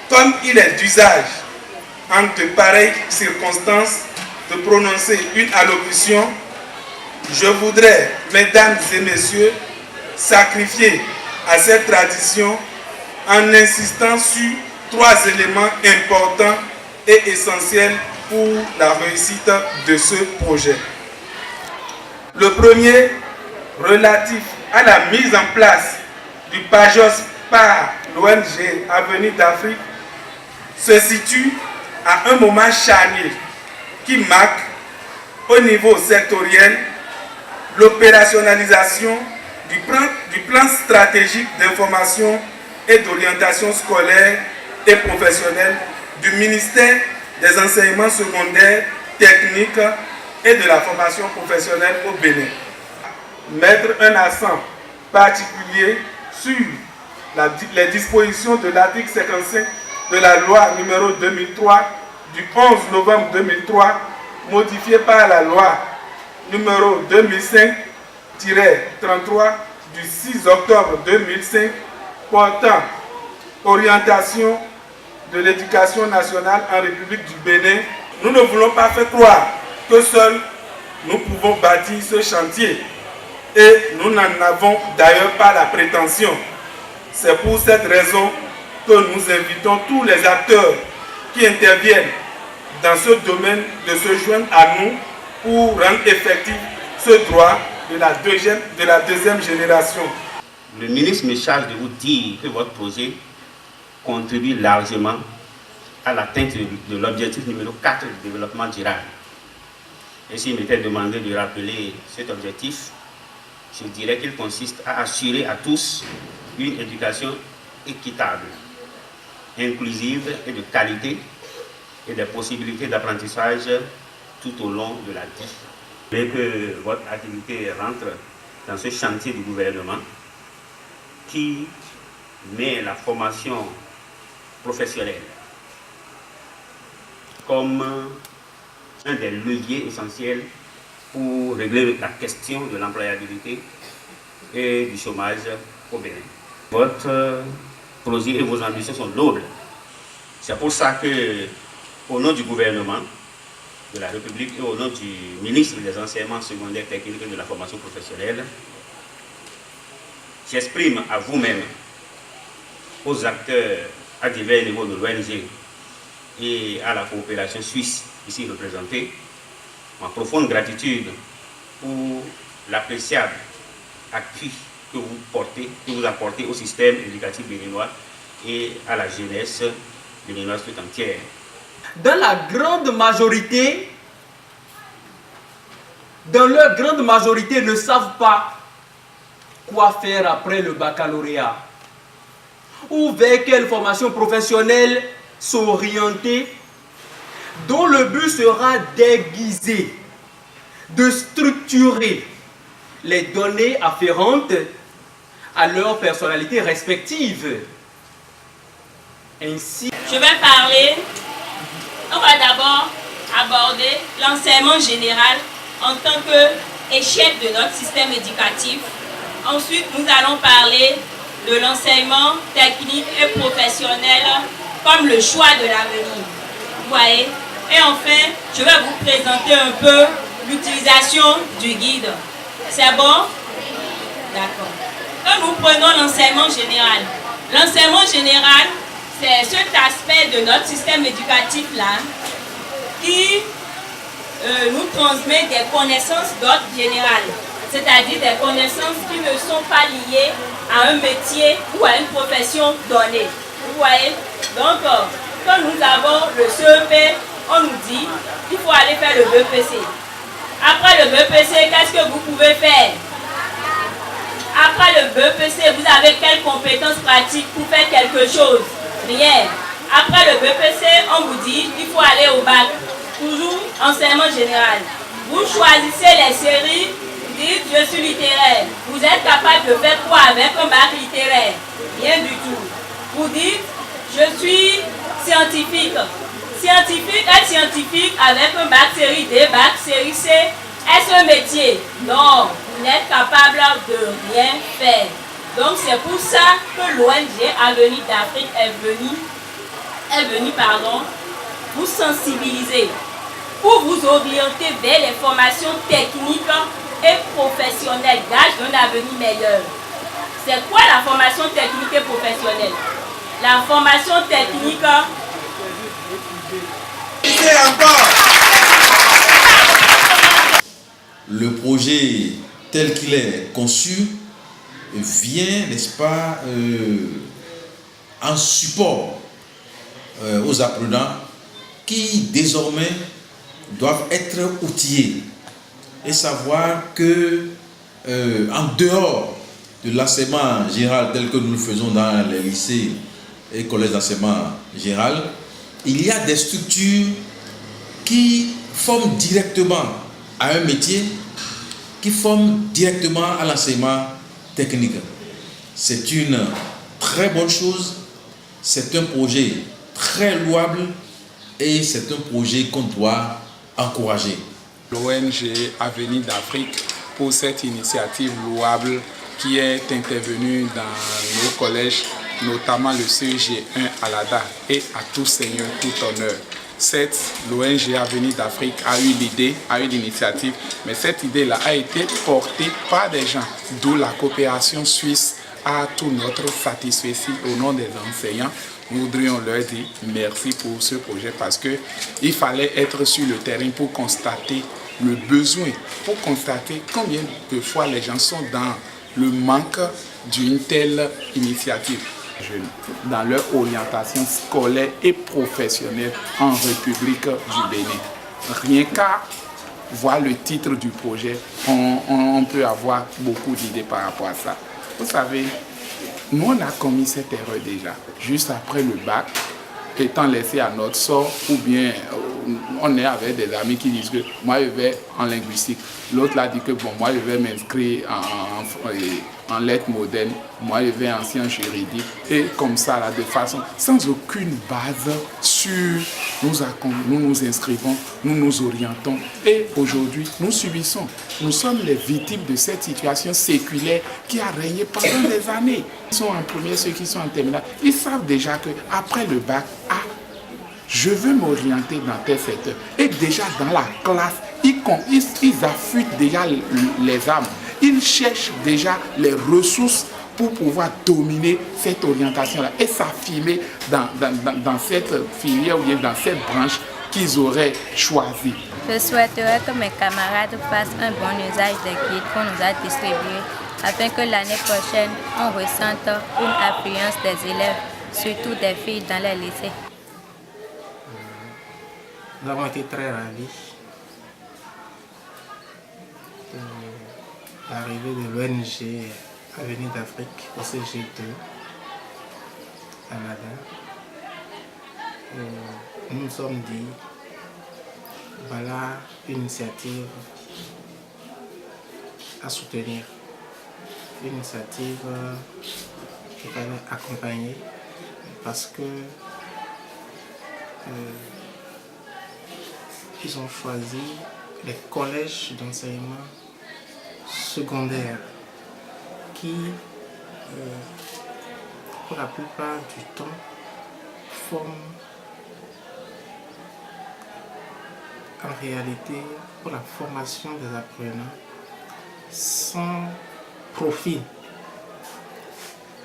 Comme il est d'usage en de pareilles circonstances de prononcer une allocution, je voudrais, mesdames et messieurs, sacrifier à cette tradition en insistant sur 3 éléments importants et essentiels pour la réussite de ce projet. Le premier, relatif à la mise en place du PAJOS par l'ONG Avenir d'Afrique, se situe à un moment charnière qui marque au niveau sectoriel l'opérationnalisation du plan stratégique d'information et d'orientation scolaire et professionnelle du ministère des enseignements secondaires, techniques et de la formation professionnelle au Bénin. Mettre un accent particulier sur les dispositions de l'article 55 de la loi numéro 2003 du 11 novembre 2003, modifiée par la loi numéro 2005-33 du 6 octobre 2005 portant orientation de l'éducation nationale en République du Bénin. Nous ne voulons pas faire croire que seuls nous pouvons bâtir ce chantier et nous n'en avons d'ailleurs pas la prétention. C'est pour cette raison que nous invitons tous les acteurs qui interviennent dans ce domaine de se joindre à nous pour rendre effectif ce droit de la deuxième génération. Le ministre me charge de vous dire que votre projet contribue largement à l'atteinte de l'objectif numéro 4 du développement durable. Et s'il m'était demandé de rappeler cet objectif, je dirais qu'il consiste à assurer à tous une éducation équitable, inclusive et de qualité, et des possibilités d'apprentissage tout au long de la vie. Dès que votre activité rentre dans ce chantier du gouvernement qui met la formation professionnelle comme un des leviers essentiels pour régler la question de l'employabilité et du chômage au Bénin. Votre projet et vos ambitions sont nobles. C'est pour ça que, au nom du gouvernement de la République et au nom du ministre des Enseignements secondaires, techniques et de la formation professionnelle, j'exprime à vous-même, aux acteurs à divers niveaux de l'ONG et à la coopération suisse ici représentée, ma profonde gratitude pour l'appréciable appui que vous apportez au système éducatif béninois et à la jeunesse béninoise tout entière. Dans leur grande majorité, ne savent pas quoi faire après le baccalauréat ou vers quelle formation professionnelle s'orienter, dont le but sera d'aiguiser, de structurer les données afférentes à leur personnalité respective. Ainsi, on va d'abord aborder l'enseignement général en tant qu'échec de notre système éducatif. Ensuite, nous allons parler de l'enseignement technique et professionnel comme le choix de l'avenir. Vous voyez? Et enfin, je vais vous présenter un peu l'utilisation du guide. C'est bon? D'accord. Quand nous prenons l'enseignement général, c'est cet aspect de notre système éducatif-là qui nous transmet des connaissances d'ordre général, c'est-à-dire des connaissances qui ne sont pas liées à un métier ou à une profession donnée. Vous voyez? Donc, quand nous avons le CEP, on nous dit qu'il faut aller faire le BEPC. Après le BEPC, qu'est-ce que vous pouvez faire? Après le BEPC, vous avez quelles compétences pratiques pour faire quelque chose? Rien. Après le BEPC, on vous dit qu'il faut aller au bac. Toujours enseignement général. Vous choisissez les séries, vous dites je suis littéraire. Vous êtes capable de faire quoi avec un bac littéraire? Rien du tout. Vous dites je suis scientifique. Être scientifique avec un bac série D, bac série C, est-ce un métier? Non, vous n'êtes capable de rien faire. Donc c'est pour ça que l'ONG Avenir d'Afrique est venue est venu, vous sensibiliser pour vous orienter vers les formations techniques et professionnelles, gage d'un avenir meilleur. C'est quoi la formation technique et professionnelle? La formation technique... Le projet tel qu'il est conçu vient, n'est-ce pas, en support aux apprenants qui désormais doivent être outillés et savoir que en dehors de l'enseignement général tel que nous le faisons dans les lycées et collèges d'enseignement général, il y a des structures qui forment directement à un métier, qui forment directement à l'enseignement technique. C'est une très bonne chose, c'est un projet très louable et c'est un projet qu'on doit encourager. L'ONG Avenir d'Afrique pour cette initiative louable qui est intervenue dans nos collèges, notamment le CEG1 à l'ADA, et à tout seigneur, tout honneur. L'ONG Avenir d'Afrique a eu l'idée, a eu l'initiative, mais cette idée-là a été portée par des gens, d'où la coopération suisse a tout notre satisfait au nom des enseignants. Nous voudrions leur dire merci pour ce projet parce qu'il fallait être sur le terrain pour constater le besoin, pour constater combien de fois les gens sont dans le manque d'une telle initiative dans leur orientation scolaire et professionnelle en République du Bénin. Rien qu'à voir le titre du projet, on peut avoir beaucoup d'idées par rapport à ça. Vous savez, nous on a commis cette erreur déjà, juste après le bac, étant laissé à notre sort, ou bien on est avec des amis qui disent que moi je vais en linguistique, l'autre là dit que bon moi je vais m'inscrire en lettres modernes, moi je vais en sciences juridiques, et comme ça là de façon sans aucune base sur nous nous inscrivons, nous nous orientons, et aujourd'hui nous subissons, nous sommes les victimes de cette situation séculaire qui a régné pendant des années. Ils sont en première, ceux qui sont en terminale, ils savent déjà que après le bac, je veux m'orienter dans tel secteur. Et déjà dans la classe, ils affûtent déjà les âmes. Ils cherchent déjà les ressources pour pouvoir dominer cette orientation-là et s'affirmer dans cette filière ou bien dans cette branche qu'ils auraient choisie. Je souhaiterais que mes camarades fassent un bon usage des guides qu'on nous a distribués afin que l'année prochaine, on ressente une affluence des élèves, surtout des filles dans les lycées. Nous avons été très ravis de l'arrivée de l'ONG Avenir d'Afrique au CG2 Canada. Nous nous sommes dit, voilà une initiative à soutenir, une initiative qu'il fallait accompagner parce que ils ont choisi les collèges d'enseignement secondaire qui, pour la plupart du temps, forment en réalité pour la formation des apprenants sans profit.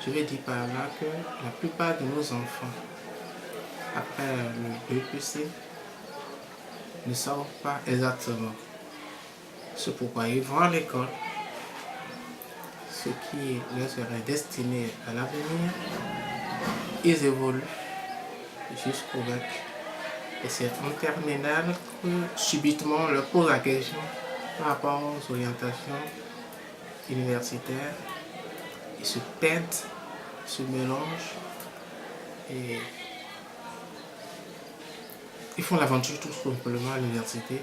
Je vais dire par là que la plupart de nos enfants, après le BPC, ne savent pas exactement ce pourquoi ils vont à l'école, ce qui leur serait destiné à l'avenir. Ils évoluent jusqu'au bac. Et c'est en terminale que subitement on leur pose la question par rapport aux orientations universitaires. Ils se perdent, se mélangent et ils font l'aventure tout simplement à l'université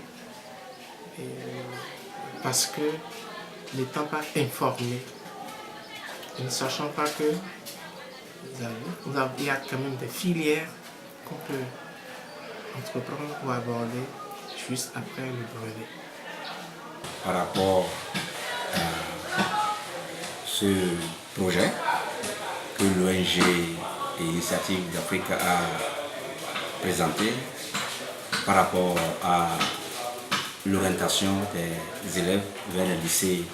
parce que n'étant pas informés, ne sachant pas que il y a quand même des filières qu'on peut entreprendre ou aborder juste après le brevet. Par rapport à ce projet que l'ONG et l'Initiative d'Afrique a présenter par rapport à l'orientation des élèves vers les lycées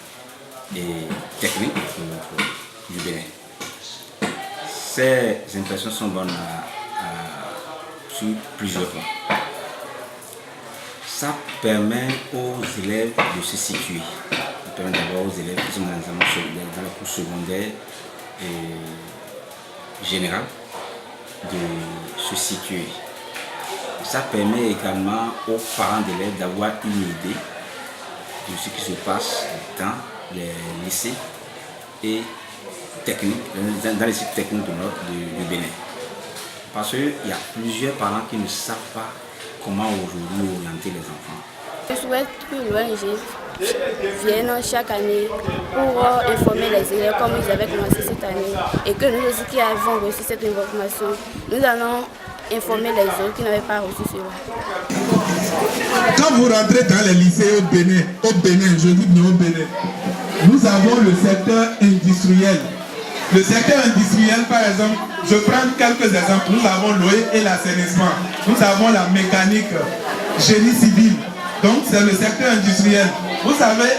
et techniques du Bénin. Ces impressions sont bonnes sur plusieurs plans. Ça permet aux élèves de se situer. Ça permet d'abord aux élèves qui sont dans les cours secondaires et généraux de se situer. Ça permet également aux parents d'élèves d'avoir une idée de ce qui se passe dans les lycées et techniques, dans les sites techniques du Bénin. Parce qu'il y a plusieurs parents qui ne savent pas comment aujourd'hui orienter les enfants. Je souhaite que l'ONG vienne chaque année pour informer les élèves comme ils avaient commencé cette année et que nous aussi qui avons reçu cette information, nous allons informer les autres qui n'avaient pas reçu cela. Quand vous rentrez dans les lycées au Bénin, je dis bien au Bénin, nous avons le secteur industriel. Le secteur industriel, par exemple, je prends quelques exemples. Nous avons l'eau et l'assainissement. Nous avons la mécanique, génie civil. Donc, c'est le secteur industriel. Vous savez,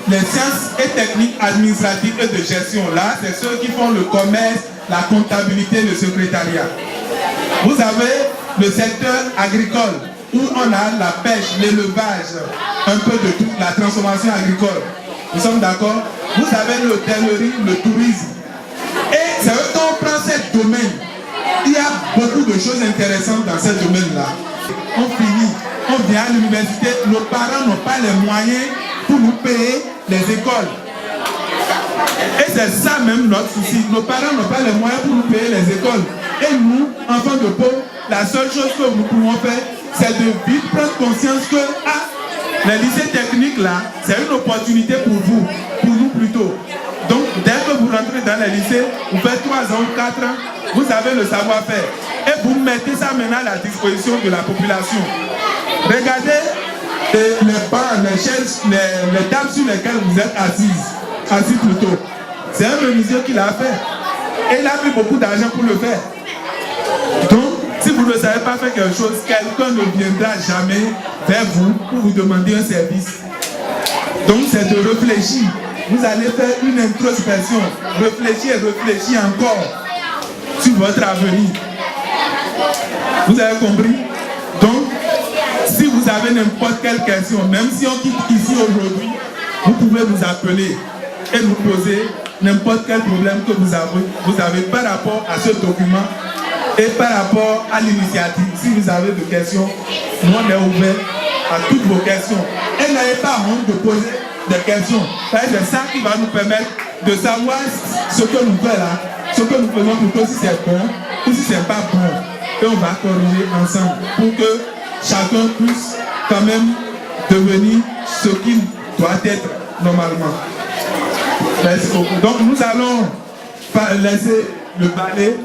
les sciences et techniques administratives et de gestion, là, c'est ceux qui font le commerce, la comptabilité, le secrétariat. Vous avez le secteur agricole, où on a la pêche, l'élevage, un peu de tout, la transformation agricole. Nous sommes d'accord? Vous avez l'hôtellerie, le tourisme. Et c'est vrai, quand on prend ce domaine, il y a beaucoup de choses intéressantes dans ce domaine-là. On finit, on vient à l'université, nos parents n'ont pas les moyens pour nous payer les écoles. Et c'est ça même notre souci. Nos parents n'ont pas les moyens pour nous payer les écoles. Et nous, enfants de pauvres, la seule chose que nous pouvons faire, c'est de vite prendre conscience que les lycées techniques là, c'est une opportunité pour vous, pour nous plutôt. Donc, dès que vous rentrez dans les lycées, vous faites 3 ans ou 4 ans, vous avez le savoir-faire. Et vous mettez ça maintenant à la disposition de la population. Regardez les bancs, les chaises, les tables sur lesquelles vous êtes assis plutôt. C'est un menuisier qui l'a fait. Et il a pris beaucoup d'argent pour le faire. Donc, si vous ne savez pas faire quelque chose, quelqu'un ne viendra jamais vers vous pour vous demander un service. Donc, c'est de réfléchir. Vous allez faire une introspection. Réfléchir encore sur votre avenir. Vous avez compris? Donc, si vous avez n'importe quelle question, même si on quitte ici aujourd'hui, vous pouvez nous appeler et nous poser n'importe quel problème que vous avez par rapport à ce document et par rapport à l'initiative. Si vous avez des questions, nous on est ouvert à toutes vos questions. Et n'ayez pas honte de poser des questions. C'est ça qui va nous permettre de savoir ce que nous faisons là, ce que nous faisons plutôt si c'est bon ou si c'est pas bon. Et on va corriger ensemble pour que chacun puisse quand même devenir ce qu'il doit être normalement. Merci beaucoup. Donc nous allons laisser le balai